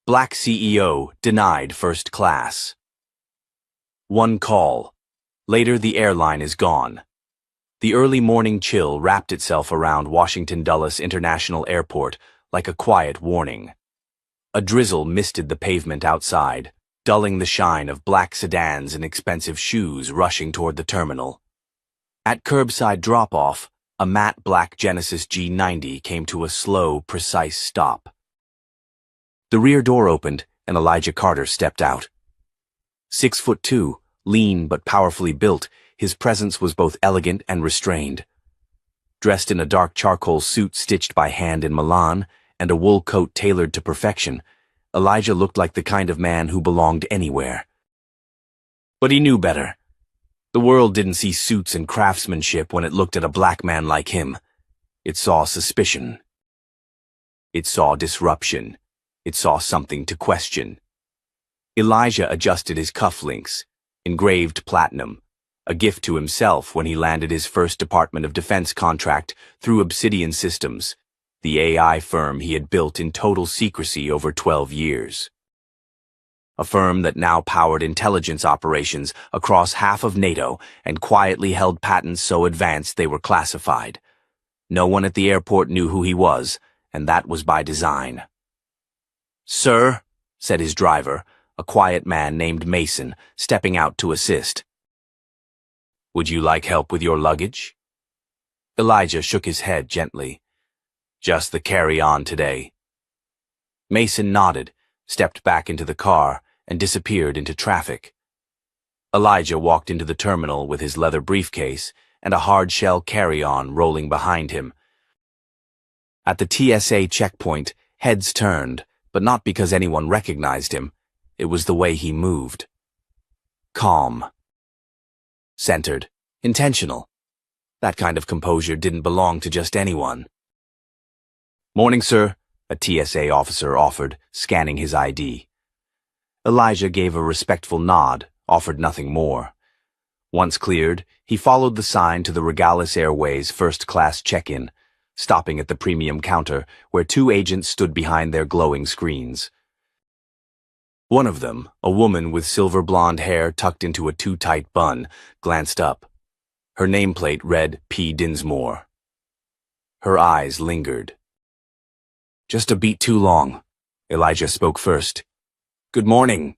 Black CEO denied first class. One call. Later, the airline is gone. The early morning chill wrapped itself around Washington Dulles International Airport like a quiet warning. A drizzle misted the pavement outside, dulling the shine of black sedans and expensive shoes rushing toward the terminal. At curbside drop-off, a matte black Genesis G90 came to a slow, precise stop. The rear door opened, and Elijah Carter stepped out. 6'2", lean but powerfully built, his presence was both elegant and restrained. Dressed in a dark charcoal suit stitched by hand in Milan and a wool coat tailored to perfection, Elijah looked like the kind of man who belonged anywhere. But he knew better. The world didn't see suits and craftsmanship when it looked at a black man like him. It saw suspicion. It saw disruption. It saw something to question. Elijah adjusted his cufflinks, engraved platinum, a gift to himself when he landed his first Department of Defense contract through Obsidian Systems, the AI firm he had built in total secrecy over 12 years. A firm that now powered intelligence operations across half of NATO and quietly held patents so advanced they were classified. No one at the airport knew who he was, and that was by design. "Sir," said his driver, a quiet man named Mason, stepping out to assist. "Would you like help with your luggage?" Elijah shook his head gently. "Just the carry-on today." Mason nodded, stepped back into the car, and disappeared into traffic. Elijah walked into the terminal with his leather briefcase and a hard-shell carry-on rolling behind him. At the TSA checkpoint, heads turned, but not because anyone recognized him. It was the way he moved. Calm. Centered. Intentional. That kind of composure didn't belong to just anyone. "Morning, sir," a TSA officer offered, scanning his ID. Elijah gave a respectful nod, offered nothing more. Once cleared, he followed the sign to the Regalis Airways first-class check-in, stopping at the premium counter where two agents stood behind their glowing screens. One of them, a woman with silver blonde hair tucked into a too-tight bun, glanced up. Her nameplate read P. Dinsmore. Her eyes lingered. "Just a beat too long." Elijah spoke first. "Good morning."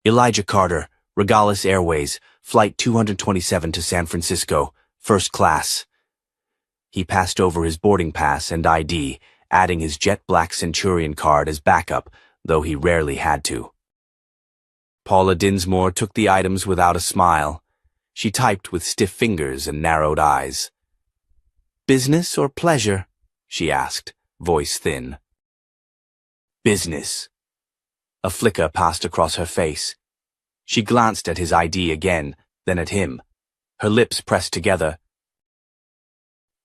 "Elijah Carter, Regalis Airways, Flight 227 to San Francisco, first class." He passed over his boarding pass and ID, adding his jet-black Centurion card as backup, though he rarely had to. Paula Dinsmore took the items without a smile. She typed with stiff fingers and narrowed eyes. "Business or pleasure?" she asked, voice thin. "Business." A flicker passed across her face. She glanced at his ID again, then at him. Her lips pressed together.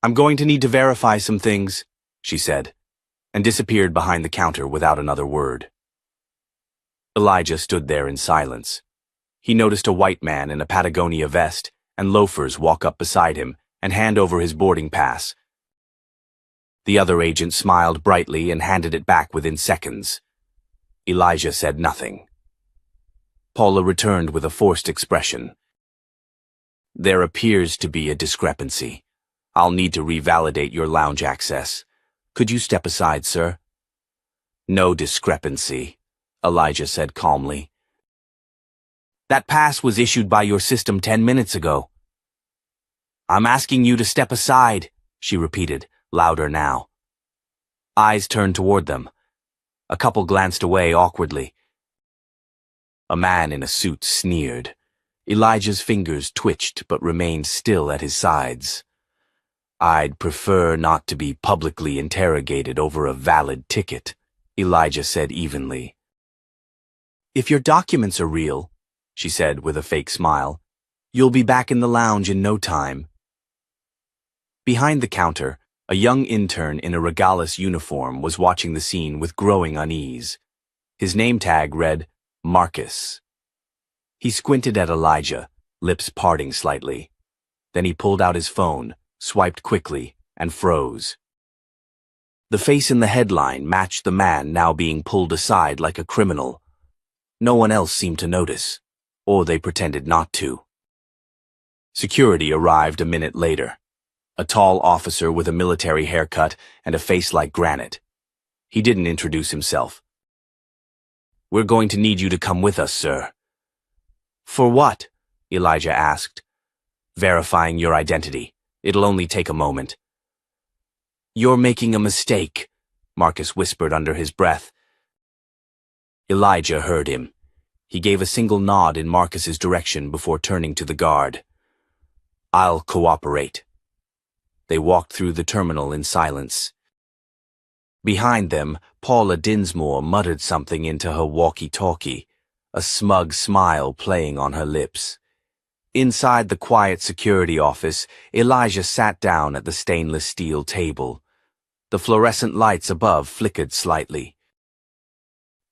"I'm going to need to verify some things," she said, and disappeared behind the counter without another word. Elijah stood there in silence. He noticed a white man in a Patagonia vest and loafers walk up beside him and hand over his boarding pass. The other agent smiled brightly and handed it back within seconds. Elijah said nothing. Paula returned with a forced expression. "There appears to be a discrepancy. I'll need to revalidate your lounge access. Could you step aside, sir?" "No discrepancy," Elijah said calmly. "That pass was issued by your system 10 minutes ago." "I'm asking you to step aside," she repeated, louder now. Eyes turned toward them. A couple glanced away awkwardly. A man in a suit sneered. Elijah's fingers twitched but remained still at his sides. "I'd prefer not to be publicly interrogated over a valid ticket," Elijah said evenly. "If your documents are real," she said with a fake smile, "you'll be back in the lounge in no time." Behind the counter, a young intern in a Regalis uniform was watching the scene with growing unease. His name tag read, Marcus. He squinted at Elijah, lips parting slightly. Then he pulled out his phone, swiped quickly, and froze. The face in the headline matched the man now being pulled aside like a criminal. No one else seemed to notice, or they pretended not to. Security arrived a minute later. A tall officer with a military haircut and a face like granite. He didn't introduce himself. "We're going to need you to come with us, sir." "For what?" Elijah asked. "Verifying your identity. It'll only take a moment." "You're making a mistake," Marcus whispered under his breath. Elijah heard him. He gave a single nod in Marcus's direction before turning to the guard. "I'll cooperate." They walked through the terminal in silence. Behind them, Paula Dinsmore muttered something into her walkie-talkie, a smug smile playing on her lips. Inside the quiet security office, Elijah sat down at the stainless steel table. The fluorescent lights above flickered slightly.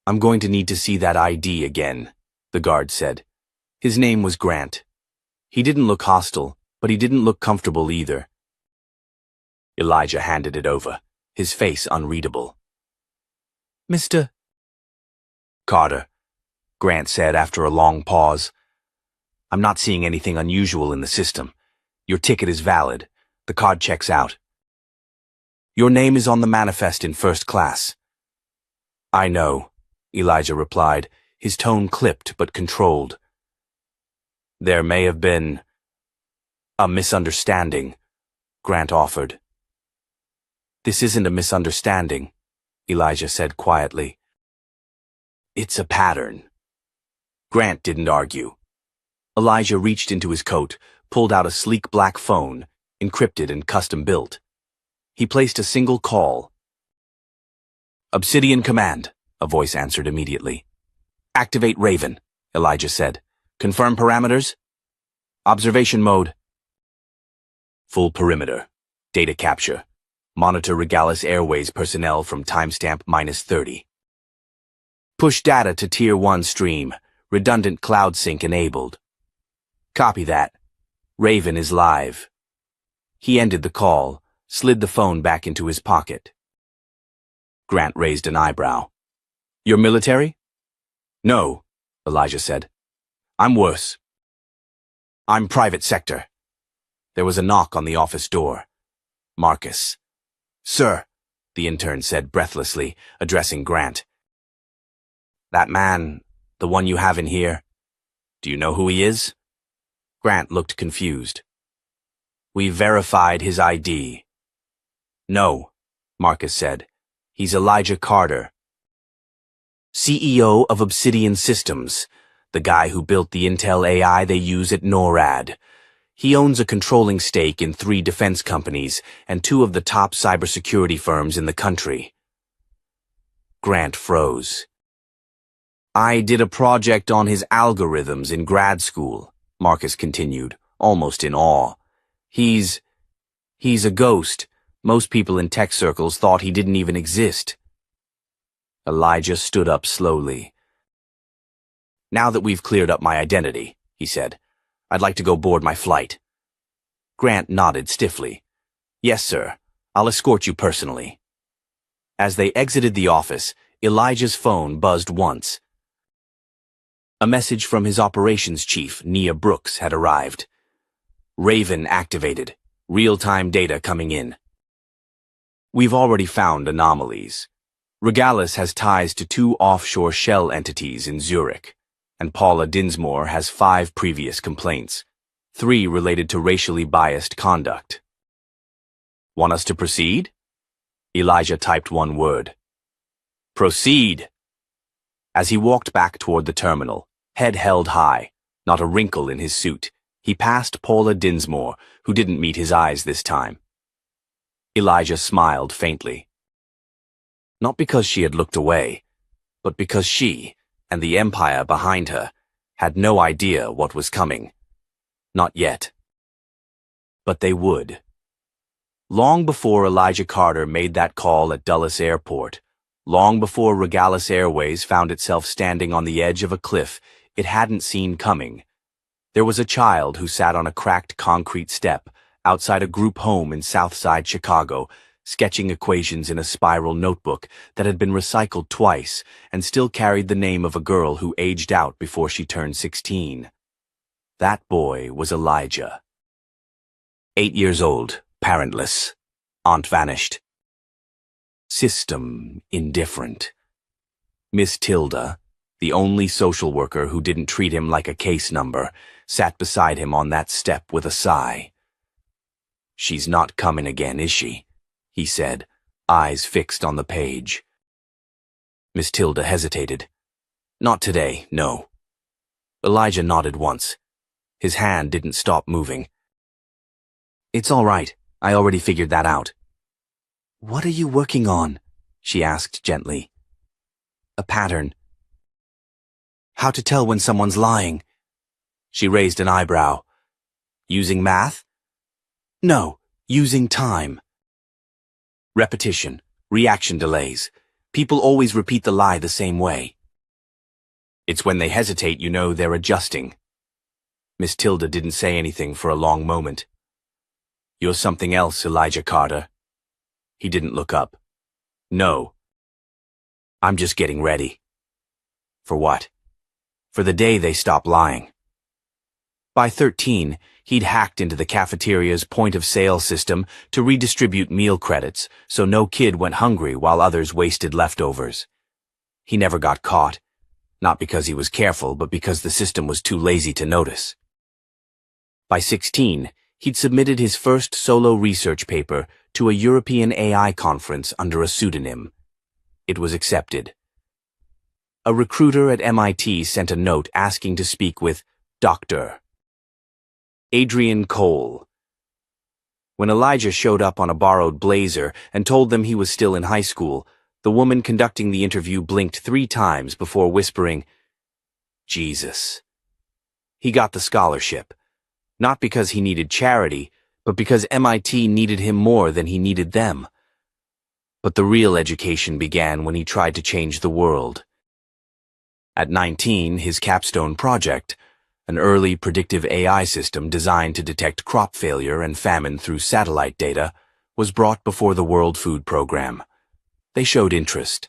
"I'm going to need to see that ID again," the guard said. His name was Grant. He didn't look hostile, but he didn't look comfortable either. Elijah handed it over, his face unreadable. "Mr. Carter," Grant said after a long pause. "I'm not seeing anything unusual in the system. Your ticket is valid. The card checks out. Your name is on the manifest in first class." "I know," Elijah replied, his tone clipped but controlled. "There may have been a misunderstanding," Grant offered. "This isn't a misunderstanding," Elijah said quietly. "It's a pattern." Grant didn't argue. Elijah reached into his coat, pulled out a sleek black phone, encrypted and custom-built. He placed a single call. "Obsidian Command," a voice answered immediately. "Activate Raven," Elijah said. "Confirm parameters?" "Observation mode." "Full perimeter. Data capture. Monitor Regalis Airways personnel from timestamp -30. Push data to Tier 1 stream. Redundant cloud sync enabled." "Copy that. Raven is live." He ended the call, slid the phone back into his pocket. Grant raised an eyebrow. "You're military?" "No," Elijah said. "I'm worse. I'm private sector." There was a knock on the office door. Marcus. "Sir," the intern said breathlessly, addressing Grant. "That man, the one you have in here, do you know who he is?" Grant looked confused. "We verified his ID." "No," Marcus said. "He's Elijah Carter, CEO of Obsidian Systems, the guy who built the Intel AI they use at NORAD. He owns a controlling stake in 3 defense companies and 2 of the top cybersecurity firms in the country." Grant froze. "I did a project on his algorithms in grad school," Marcus continued, almost in awe. He's a ghost. Most people in tech circles thought he didn't even exist." Elijah stood up slowly. "Now that we've cleared up my identity," he said, "I'd like to go board my flight." Grant nodded stiffly. "Yes, sir. I'll escort you personally." As they exited the office, Elijah's phone buzzed once. A message from his operations chief, Nia Brooks, had arrived. "Raven activated. Real-time data coming in. We've already found anomalies. Regalis has ties to 2 offshore shell entities in Zurich, and Paula Dinsmore has 5 previous complaints, 3 related to racially biased conduct." "Want us to proceed?" Elijah typed one word. "Proceed." As he walked back toward the terminal, head held high, not a wrinkle in his suit, he passed Paula Dinsmore, who didn't meet his eyes this time. Elijah smiled faintly. Not because she had looked away, but because she, and the empire behind her, had no idea what was coming. Not yet. But they would. Long before Elijah Carter made that call at Dulles Airport, long before Regalis Airways found itself standing on the edge of a cliff it hadn't seen coming, there was a child who sat on a cracked concrete step outside a group home in Southside Chicago, sketching equations in a spiral notebook that had been recycled twice and still carried the name of a girl who aged out before she turned 16. That boy was Elijah. 8 years old, parentless. Aunt vanished. System indifferent. Miss Tilda, the only social worker who didn't treat him like a case number, sat beside him on that step with a sigh. "She's not coming again, is she?" he said, eyes fixed on the page. Miss Tilda hesitated. "Not today, no." Elijah nodded once. His hand didn't stop moving. "It's all right. I already figured that out." "What are you working on?" she asked gently. "A pattern." "How to tell when someone's lying?" She raised an eyebrow. "Using math?" "No, using time." Repetition, reaction delays. People always repeat the lie the same way. It's when they hesitate you know they're adjusting. Miss Tilda didn't say anything for a long moment. "You're something else, Elijah Carter." He didn't look up. "No. I'm just getting ready." "For what?" "For the day they stop lying." By 13, he'd hacked into the cafeteria's point-of-sale system to redistribute meal credits so no kid went hungry while others wasted leftovers. He never got caught, not because he was careful, but because the system was too lazy to notice. By 16, he'd submitted his first solo research paper to a European AI conference under a pseudonym. It was accepted. A recruiter at MIT sent a note asking to speak with Dr. Adrian Cole. When Elijah showed up on a borrowed blazer and told them he was still in high school, the woman conducting the interview blinked 3 times before whispering, "Jesus." He got the scholarship, not because he needed charity, but because MIT needed him more than he needed them. But the real education began when he tried to change the world. At 19, his capstone project, an early predictive AI system designed to detect crop failure and famine through satellite data, was brought before the World Food Program. They showed interest,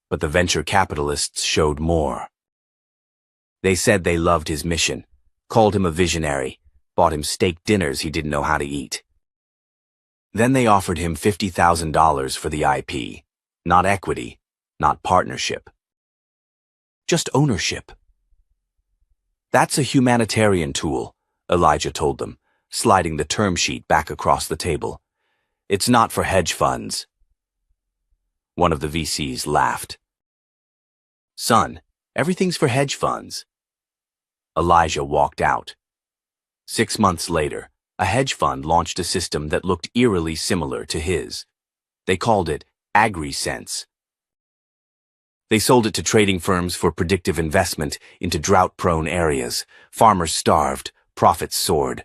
but the venture capitalists showed more. They said they loved his mission, called him a visionary, bought him steak dinners he didn't know how to eat. Then they offered him $50,000 for the IP, not equity, not partnership. Just ownership. "That's a humanitarian tool," Elijah told them, sliding the term sheet back across the table. "It's not for hedge funds." One of the VCs laughed. "Son, everything's for hedge funds." Elijah walked out. 6 months later, a hedge fund launched a system that looked eerily similar to his. They called it AgriSense. They sold it to trading firms for predictive investment into drought-prone areas. Farmers starved, profits soared.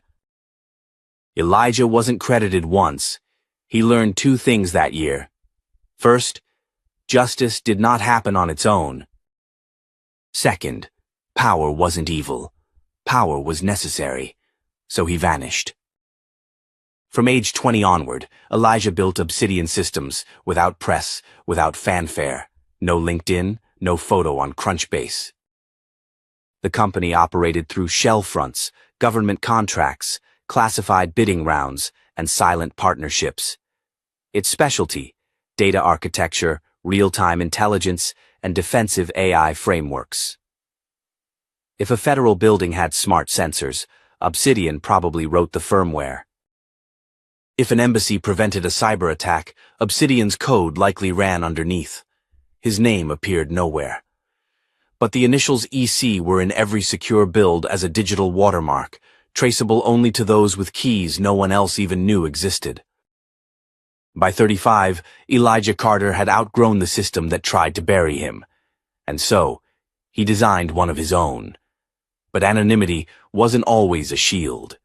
Elijah wasn't credited once. He learned 2 things that year. First, justice did not happen on its own. Second, power wasn't evil. Power was necessary. So he vanished. From age 20 onward, Elijah built Obsidian systems without press, without fanfare. No LinkedIn, no photo on Crunchbase. The company operated through shell fronts, government contracts, classified bidding rounds, and silent partnerships. Its specialty, data architecture, real-time intelligence, and defensive AI frameworks. If a federal building had smart sensors, Obsidian probably wrote the firmware. If an embassy prevented a cyber attack, Obsidian's code likely ran underneath. His name appeared nowhere. But the initials EC were in every secure build as a digital watermark, traceable only to those with keys no one else even knew existed. By 35, Elijah Carter had outgrown the system that tried to bury him. And so, he designed one of his own. But anonymity wasn't always a shield.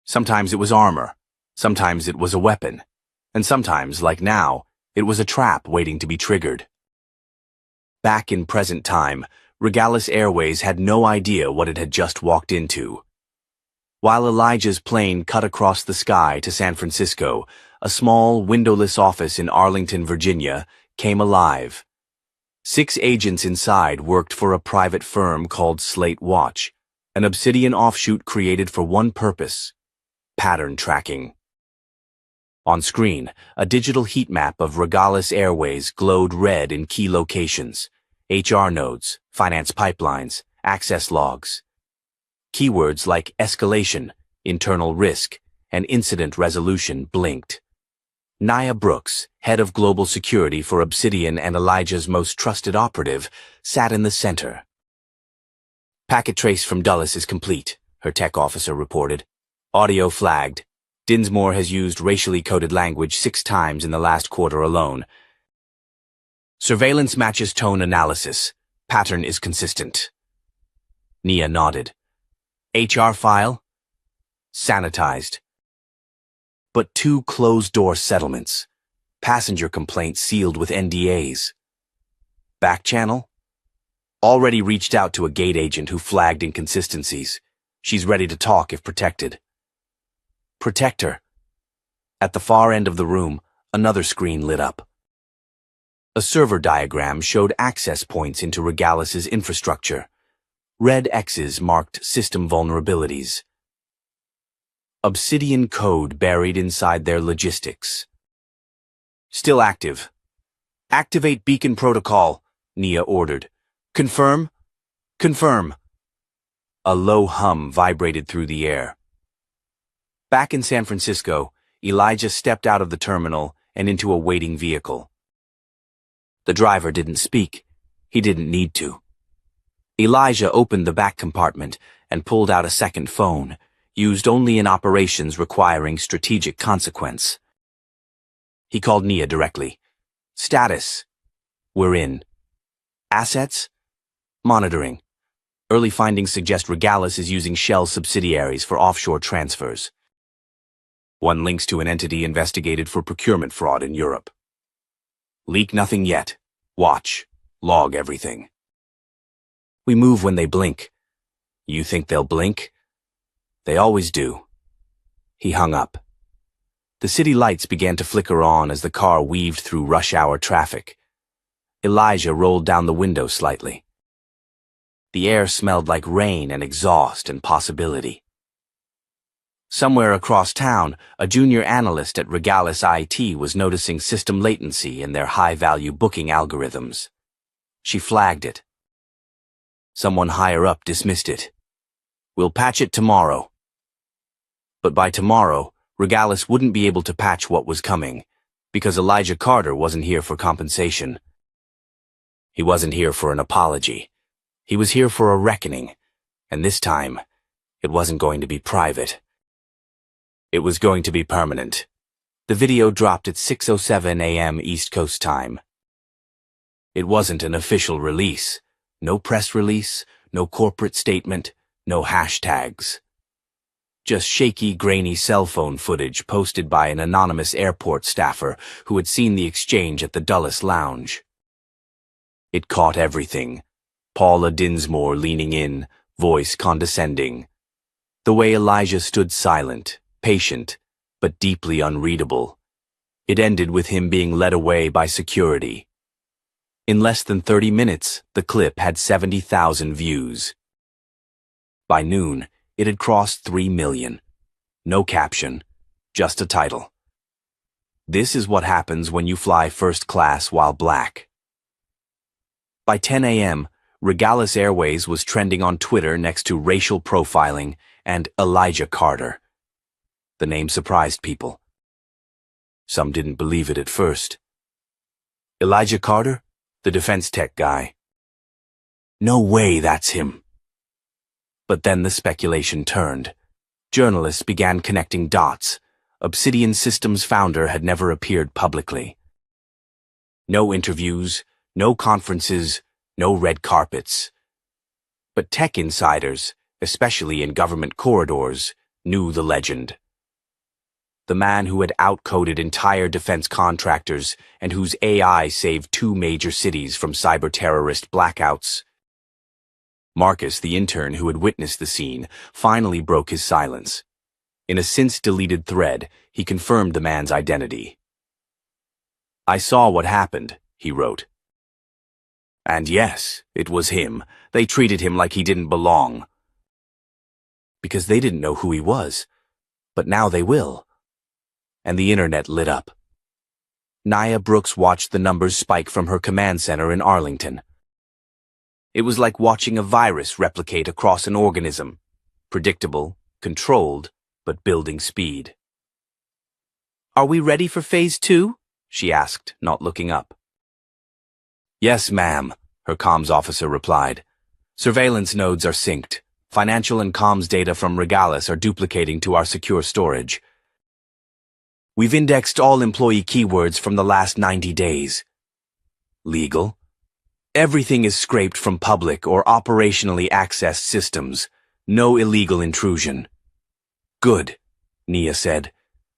Sometimes it was armor, sometimes it was a weapon, and sometimes, like now, it was a trap waiting to be triggered. Back in present time, Regalis Airways had no idea what it had just walked into. While Elijah's plane cut across the sky to San Francisco, a small, windowless office in Arlington, Virginia, came alive. 6 agents inside worked for a private firm called Slate Watch, an Obsidian offshoot created for one purpose: pattern tracking. On screen, a digital heat map of Regalis Airways glowed red in key locations: HR nodes, finance pipelines, access logs. Keywords like escalation, internal risk, and incident resolution blinked. Nia Brooks, head of global security for Obsidian and Elijah's most trusted operative, sat in the center. "Packet trace from Dulles is complete," her tech officer reported. "Audio flagged. Dinsmore has used racially coded language 6 times in the last quarter alone. Surveillance matches tone analysis. Pattern is consistent." Nia nodded. "HR file?" "Sanitized. But 2 closed-door settlements. Passenger complaints sealed with NDAs. Back channel? Already reached out to a gate agent who flagged inconsistencies. She's ready to talk if protected." "Protect her." At the far end of the room, another screen lit up. A server diagram showed access points into Regalis's infrastructure. Red X's marked system vulnerabilities. Obsidian code buried inside their logistics. "Still active. Activate beacon protocol," Nia ordered. "Confirm? Confirm." A low hum vibrated through the air. Back in San Francisco, Elijah stepped out of the terminal and into a waiting vehicle. The driver didn't speak. He didn't need to. Elijah opened the back compartment and pulled out a second phone, used only in operations requiring strategic consequence. He called Nia directly. "Status. We're in. Assets? Monitoring. Early findings suggest Regalis is using Shell subsidiaries for offshore transfers. One links to an entity investigated for procurement fraud in Europe. Leak nothing yet. Watch. Log everything. We move when they blink. You think they'll blink? They always do." He hung up. The city lights began to flicker on as the car weaved through rush-hour traffic. Elijah rolled down the window slightly. The air smelled like rain and exhaust and possibility. Somewhere across town, a junior analyst at Regalis IT was noticing system latency in their high-value booking algorithms. She flagged it. Someone higher up dismissed it. "We'll patch it tomorrow." But by tomorrow, Regalis wouldn't be able to patch what was coming, because Elijah Carter wasn't here for compensation. He wasn't here for an apology. He was here for a reckoning, and this time, it wasn't going to be private. It was going to be permanent. The video dropped at 6:07 a.m. East Coast time. It wasn't an official release. No press release, no corporate statement, no hashtags. Just shaky, grainy cell phone footage posted by an anonymous airport staffer who had seen the exchange at the Dulles lounge. It caught everything. Paula Dinsmore leaning in, voice condescending. The way Elijah stood silent, patient, but deeply unreadable. It ended with him being led away by security. In less than 30 minutes, the clip had 70,000 views. By noon, it had crossed 3 million. No caption, just a title. "This is what happens when you fly first class while black." By 10 a.m., Regalis Airways was trending on Twitter next to racial profiling and Elijah Carter. The name surprised people. Some didn't believe it at first. Elijah Carter? The defense tech guy. No way that's him. But then the speculation turned. Journalists began connecting dots. Obsidian Systems' founder had never appeared publicly. No interviews, no conferences, no red carpets. But tech insiders, especially in government corridors, knew the legend. The man who had outcoded entire defense contractors and whose AI saved 2 major cities from cyber-terrorist blackouts. Marcus, the intern who had witnessed the scene, finally broke his silence. In a since-deleted thread, he confirmed the man's identity. "I saw what happened," he wrote. "And yes, it was him. They treated him like he didn't belong. Because they didn't know who he was. But now they will." And the internet lit up. Nia Brooks watched the numbers spike from her command center in Arlington. It was like watching a virus replicate across an organism. Predictable, controlled, but building speed. "Are we ready for Phase 2? She asked, not looking up. "Yes, ma'am," her comms officer replied. "Surveillance nodes are synced. Financial and comms data from Regalis are duplicating to our secure storage. We've indexed all employee keywords from the last 90 days. Legal? Everything is scraped from public or operationally accessed systems. No illegal intrusion." "Good," Nia said.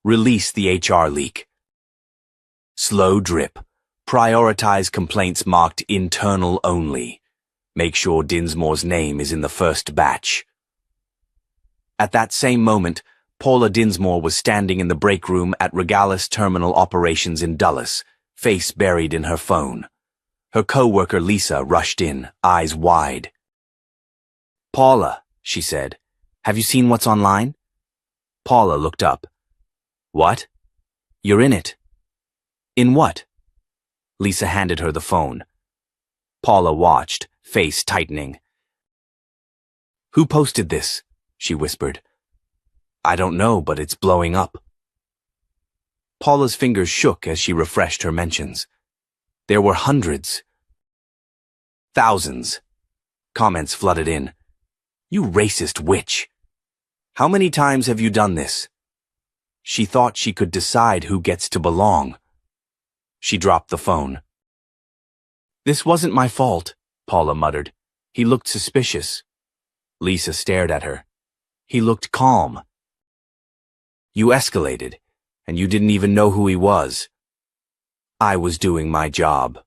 "Release the HR leak." "Slow drip. Prioritize complaints marked internal only. Make sure Dinsmore's name is in the first batch." At that same moment, Paula Dinsmore was standing in the break room at Regalis Terminal Operations in Dulles, face buried in her phone. Her co-worker Lisa rushed in, eyes wide. "Paula," she said, "have you seen what's online?" Paula looked up. "What? You're in it." "In what?" Lisa handed her the phone. Paula watched, face tightening. "Who posted this?" she whispered. "I don't know, but it's blowing up." Paula's fingers shook as she refreshed her mentions. There were hundreds. Thousands. Comments flooded in. "You racist witch. How many times have you done this?" She thought she could decide who gets to belong. She dropped the phone. "This wasn't my fault," Paula muttered. "He looked suspicious." Lisa stared at her. "He looked calm." "You escalated, and you didn't even know who he was." "I was doing my job."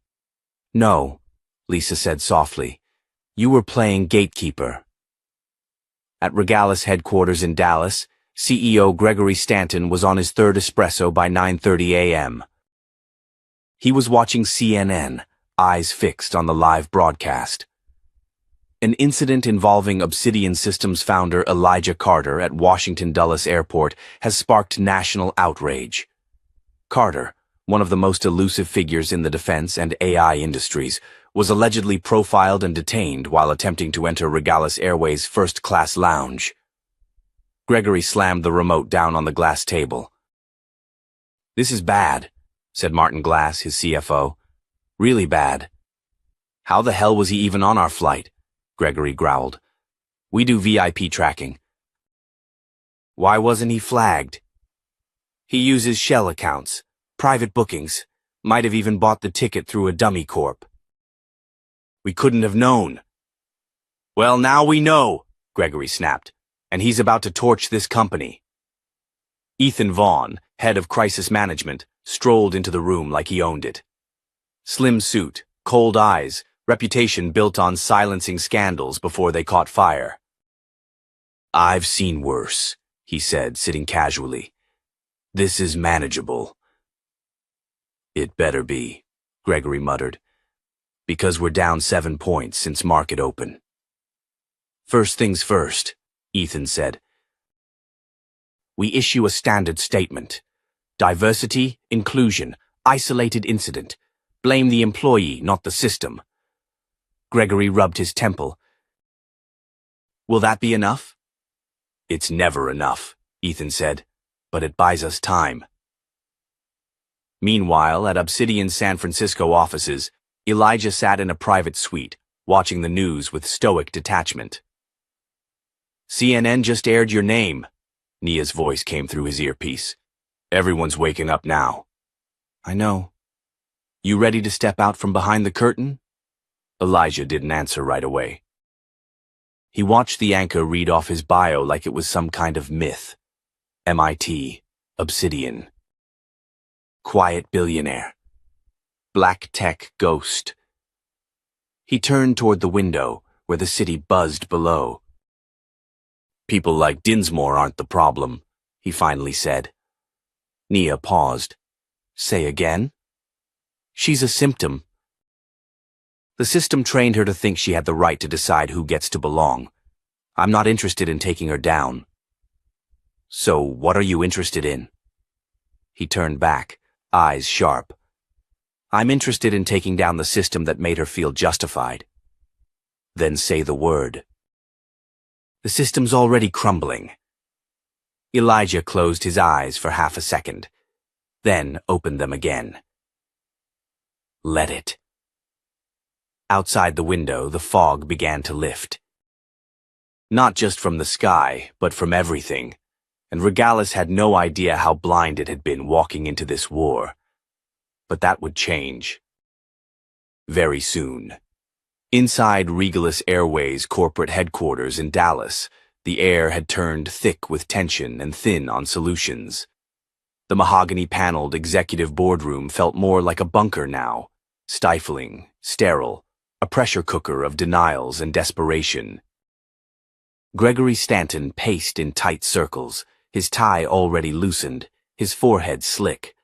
"No," Lisa said softly. "You were playing gatekeeper." At Regalis headquarters in Dallas, CEO Gregory Stanton was on his third espresso by 9:30 a.m. He was watching CNN, eyes fixed on the live broadcast. An incident involving Obsidian Systems founder Elijah Carter at Washington Dulles Airport has sparked national outrage. Carter, one of the most elusive figures in the defense and AI industries, was allegedly profiled and detained while attempting to enter Regalis Airways' first-class lounge. Gregory slammed the remote down on the glass table. "This is bad," said Martin Glass, his CFO. "Really bad." "How the hell was he even on our flight?" Gregory growled. "We do VIP tracking." "Why wasn't he flagged?" "He uses shell accounts, private bookings, might have even bought the ticket through a dummy corp." "We couldn't have known." "Well, now we know," Gregory snapped, "and he's about to torch this company." Ethan Vaughn, head of crisis management, strolled into the room like he owned it. Slim suit, cold eyes, reputation built on silencing scandals before they caught fire. "I've seen worse," he said, sitting casually. "This is manageable." "It better be," Gregory muttered, "because we're down 7 points since market open." "First things first," Ethan said. "We issue a standard statement. Diversity, inclusion, isolated incident. Blame the employee, not the system." Gregory rubbed his temple. "Will that be enough?" "It's never enough," Ethan said, "but it buys us time." Meanwhile, at Obsidian's San Francisco offices, Elijah sat in a private suite, watching the news with stoic detachment. "CNN just aired your name," Nia's voice came through his earpiece. "Everyone's waking up now." "I know. You ready to step out from behind the curtain?" Elijah didn't answer right away. He watched the anchor read off his bio like it was some kind of myth. MIT, Obsidian. Quiet billionaire. Black tech ghost. He turned toward the window, where the city buzzed below. "People like Dinsmore aren't the problem," he finally said. Nia paused. "Say again?" "She's a symptom." The system trained her to think she had the right to decide who gets to belong. I'm not interested in taking her down. So what are you interested in? He turned back, eyes sharp. I'm interested in taking down the system that made her feel justified. Then say the word. The system's already crumbling. Elijah closed his eyes for half a second, then opened them again. Let it. Outside the window, the fog began to lift. Not just from the sky, but from everything, and Regalis had no idea how blind it had been walking into this war. But that would change. Very soon. Inside Regalis Airways' corporate headquarters in Dallas, the air had turned thick with tension and thin on solutions. The mahogany-paneled executive boardroom felt more like a bunker now, stifling, sterile, a pressure cooker of denials and desperation. Gregory Stanton paced in tight circles, his tie already loosened, his forehead slick.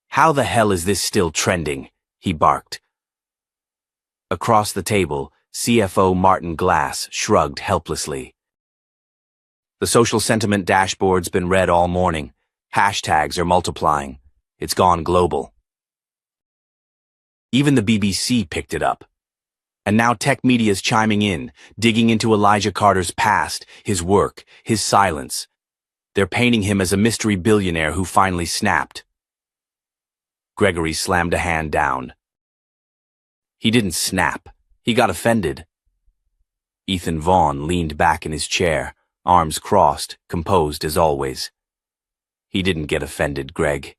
"How the hell is this still trending?" he barked. Across the table, CFO Martin Glass shrugged helplessly. "The social sentiment dashboard's been read all morning. Hashtags are multiplying. It's gone global." Even the BBC picked it up. And now tech media's chiming in, digging into Elijah Carter's past, his work, his silence. They're painting him as a mystery billionaire who finally snapped. Gregory slammed a hand down. He didn't snap. He got offended. Ethan Vaughn leaned back in his chair, arms crossed, composed as always. He didn't get offended, Greg.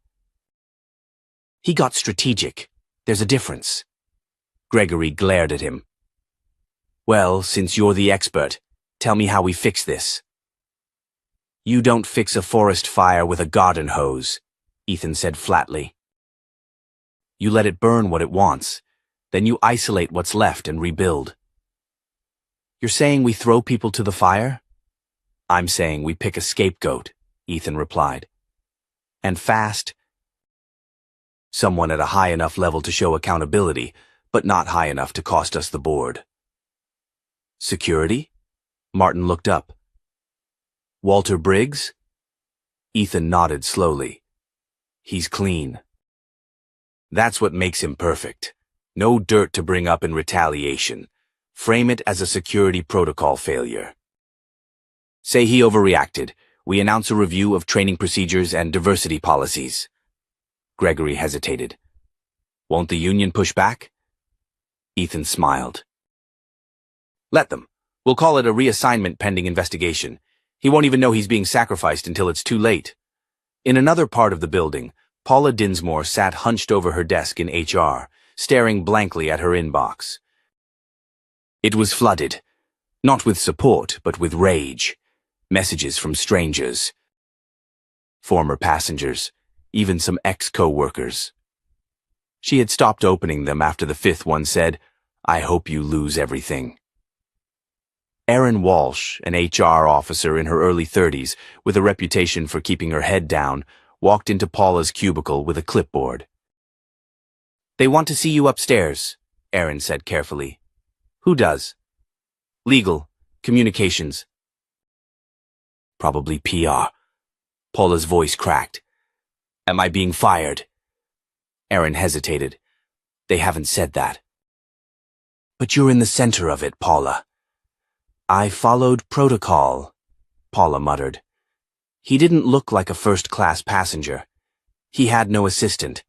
He got strategic. There's a difference. Gregory glared at him. "Well, since you're the expert, tell me how we fix this." "You don't fix a forest fire with a garden hose," Ethan said flatly. "You let it burn what it wants, then you isolate what's left and rebuild." "You're saying we throw people to the fire?" "I'm saying we pick a scapegoat," Ethan replied. "And fast." "Someone at a high enough level to show accountability, but not high enough to cost us the board." "Security?" Martin looked up. "Walter Briggs?" Ethan nodded slowly. "He's clean." "That's what makes him perfect. No dirt to bring up in retaliation. Frame it as a security protocol failure. Say he overreacted. We announce a review of training procedures and diversity policies." Gregory hesitated. "Won't the union push back?" Ethan smiled. "Let them. We'll call it a reassignment pending investigation. He won't even know he's being sacrificed until it's too late." In another part of the building, Paula Dinsmore sat hunched over her desk in HR, staring blankly at her inbox. It was flooded, not with support, but with rage. Messages from strangers, former passengers, even some ex-co-workers. She had stopped opening them after the fifth one said, "I hope you lose everything." Erin Walsh, an HR officer in her early 30s, with a reputation for keeping her head down, walked into Paula's cubicle with a clipboard. "They want to see you upstairs," Erin said carefully. "Who does?" "Legal, communications." "Probably PR. Paula's voice cracked. "Am I being fired?" Erin hesitated. "They haven't said that." "But you're in the center of it, Paula." "I followed protocol," Paula muttered. "He didn't look like a first-class passenger. He had no assistant.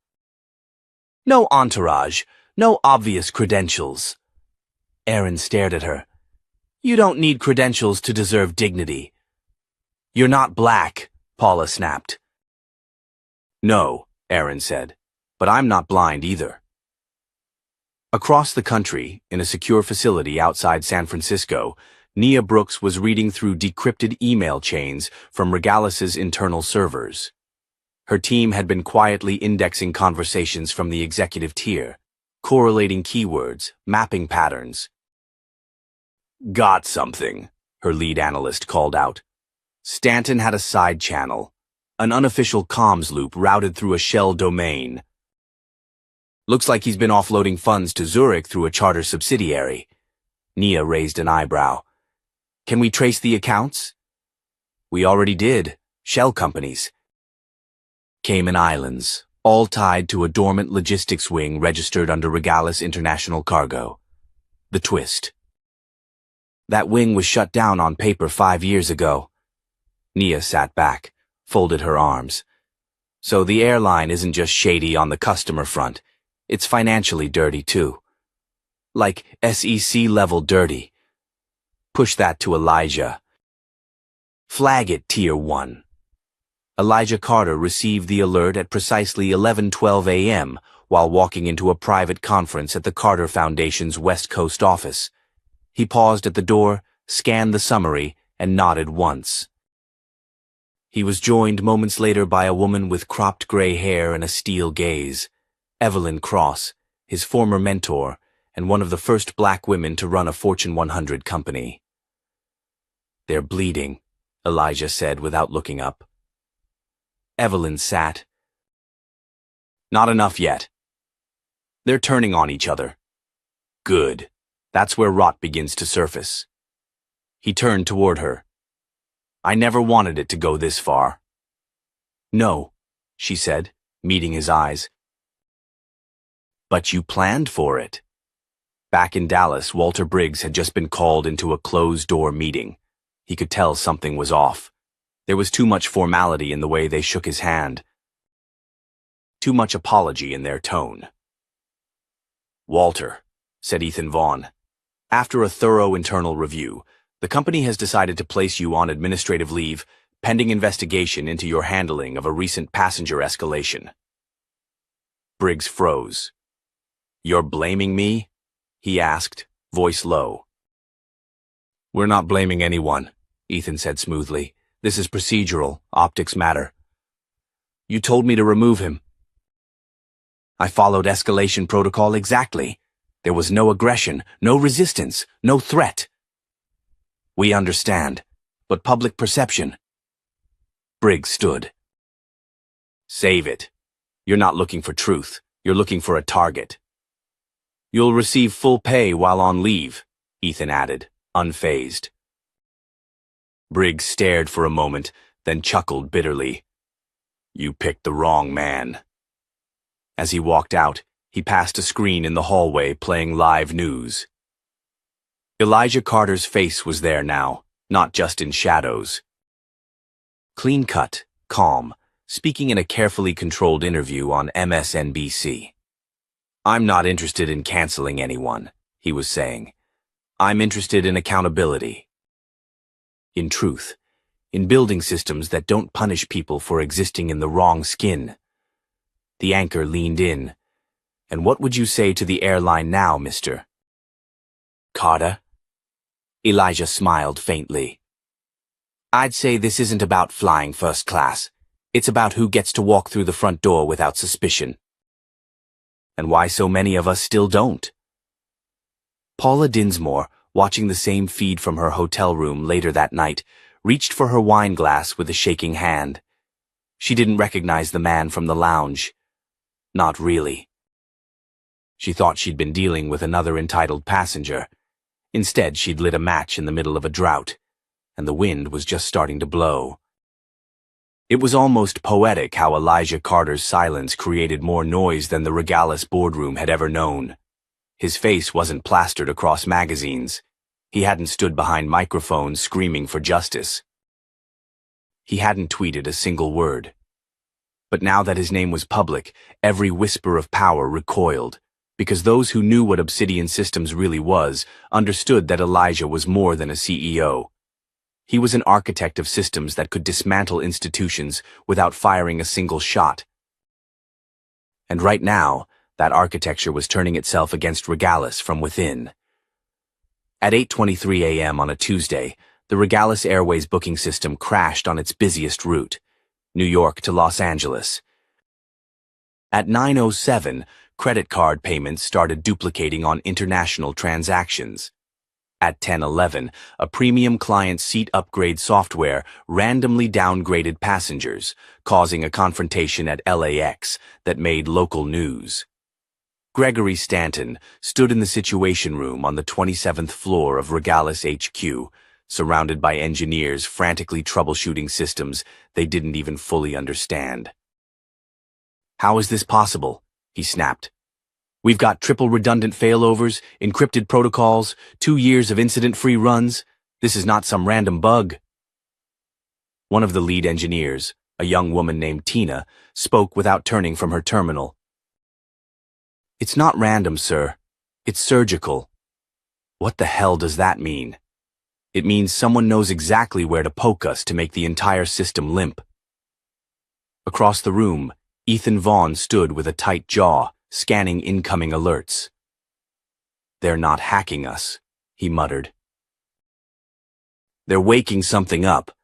No entourage, no obvious credentials." Erin stared at her. "You don't need credentials to deserve dignity." "You're not black," Paula snapped. "No," Erin said, "but I'm not blind either." Across the country, in a secure facility outside San Francisco, Nia Brooks was reading through decrypted email chains from Regalis's internal servers. Her team had been quietly indexing conversations from the executive tier, correlating keywords, mapping patterns. Got something, her lead analyst called out. Stanton had a side channel, an unofficial comms loop routed through a shell domain. Looks like he's been offloading funds to Zurich through a charter subsidiary. Nia raised an eyebrow. Can we trace the accounts? We already did. Shell companies. Cayman Islands, all tied to a dormant logistics wing registered under Regalis International Cargo. The twist. That wing was shut down on paper 5 years ago. Nia sat back, folded her arms. So the airline isn't just shady on the customer front. It's financially dirty, too. Like SEC-level dirty. Push that to Elijah. Flag it Tier 1. Elijah Carter received the alert at precisely 11:12 a.m. while walking into a private conference at the Carter Foundation's West Coast office. He paused at the door, scanned the summary, and nodded once. He was joined moments later by a woman with cropped gray hair and a steel gaze. Evelyn Cross, his former mentor, and one of the first black women to run a Fortune 100 company. They're bleeding, Elijah said without looking up. Evelyn sat. Not enough yet. They're turning on each other. Good. That's where rot begins to surface. He turned toward her. I never wanted it to go this far. No, she said, meeting his eyes. But you planned for it. Back in Dallas, Walter Briggs had just been called into a closed-door meeting. He could tell something was off. There was too much formality in the way they shook his hand. Too much apology in their tone. Walter, said Ethan Vaughn, after a thorough internal review, the company has decided to place you on administrative leave, pending investigation into your handling of a recent passenger escalation. Briggs froze. You're blaming me? He asked, voice low. We're not blaming anyone, Ethan said smoothly. This is procedural. Optics matter. You told me to remove him. I followed escalation protocol exactly. There was no aggression, no resistance, no threat. We understand, but public perception. Briggs stood. Save it. You're not looking for truth. You're looking for a target. You'll receive full pay while on leave, Ethan added, unfazed. Briggs stared for a moment, then chuckled bitterly. You picked the wrong man. As he walked out, he passed a screen in the hallway playing live news. Elijah Carter's face was there now, not just in shadows. Clean-cut, calm, speaking in a carefully controlled interview on MSNBC. I'm not interested in canceling anyone, he was saying. I'm interested in accountability. In truth, in building systems that don't punish people for existing in the wrong skin. The anchor leaned in. And what would you say to the airline now, mister? Carter? Elijah smiled faintly. I'd say this isn't about flying first class. It's about who gets to walk through the front door without suspicion. And why so many of us still don't. Paula Dinsmore, watching the same feed from her hotel room later that night, reached for her wine glass with a shaking hand. She didn't recognize the man from the lounge. Not really. She thought she'd been dealing with another entitled passenger. Instead, she'd lit a match in the middle of a drought, and the wind was just starting to blow. It was almost poetic how Elijah Carter's silence created more noise than the Regalis boardroom had ever known. His face wasn't plastered across magazines. He hadn't stood behind microphones screaming for justice. He hadn't tweeted a single word. But now that his name was public, every whisper of power recoiled, because those who knew what Obsidian Systems really was understood that Elijah was more than a CEO. He was an architect of systems that could dismantle institutions without firing a single shot. And right now, that architecture was turning itself against Regalis from within. At 8:23 a.m. on a Tuesday, the Regalis Airways booking system crashed on its busiest route, New York to Los Angeles. At 9:07, credit card payments started duplicating on international transactions. At 10:11, a premium client seat upgrade software randomly downgraded passengers, causing a confrontation at LAX that made local news. Gregory Stanton stood in the Situation Room on the 27th floor of Regalis HQ, surrounded by engineers frantically troubleshooting systems they didn't even fully understand. "How is this possible?" he snapped. "We've got triple redundant failovers, encrypted protocols, 2 years of incident-free runs. This is not some random bug." One of the lead engineers, a young woman named Tina, spoke without turning from her terminal. "It's not random, sir. It's surgical." "What the hell does that mean?" "It means someone knows exactly where to poke us to make the entire system limp." Across the room, Ethan Vaughn stood with a tight jaw, scanning incoming alerts. "They're not hacking us," he muttered. "They're waking something up."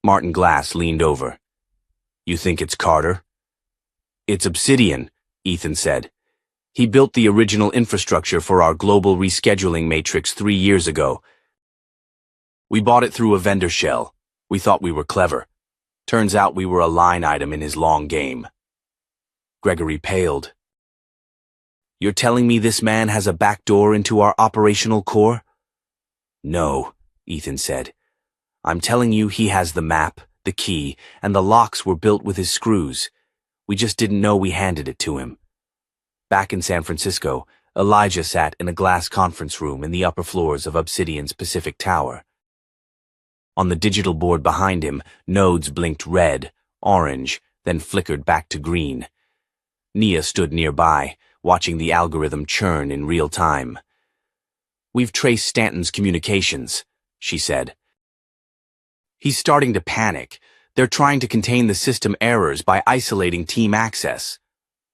Martin Glass leaned over. "You think it's Carter?" "It's Obsidian," Ethan said. "He built the original infrastructure for our global rescheduling matrix 3 years ago. We bought it through a vendor shell. We thought we were clever. Turns out we were a line item in his long game." Gregory paled. "You're telling me this man has a back door into our operational core?" "No," Ethan said. "I'm telling you he has the map, the key, and the locks were built with his screws. We just didn't know we handed it to him." Back in San Francisco, Elijah sat in a glass conference room in the upper floors of Obsidian's Pacific Tower. On the digital board behind him, nodes blinked red, orange, then flickered back to green. Nia stood nearby, watching the algorithm churn in real time. "We've traced Stanton's communications," she said. "He's starting to panic. They're trying to contain the system errors by isolating team access.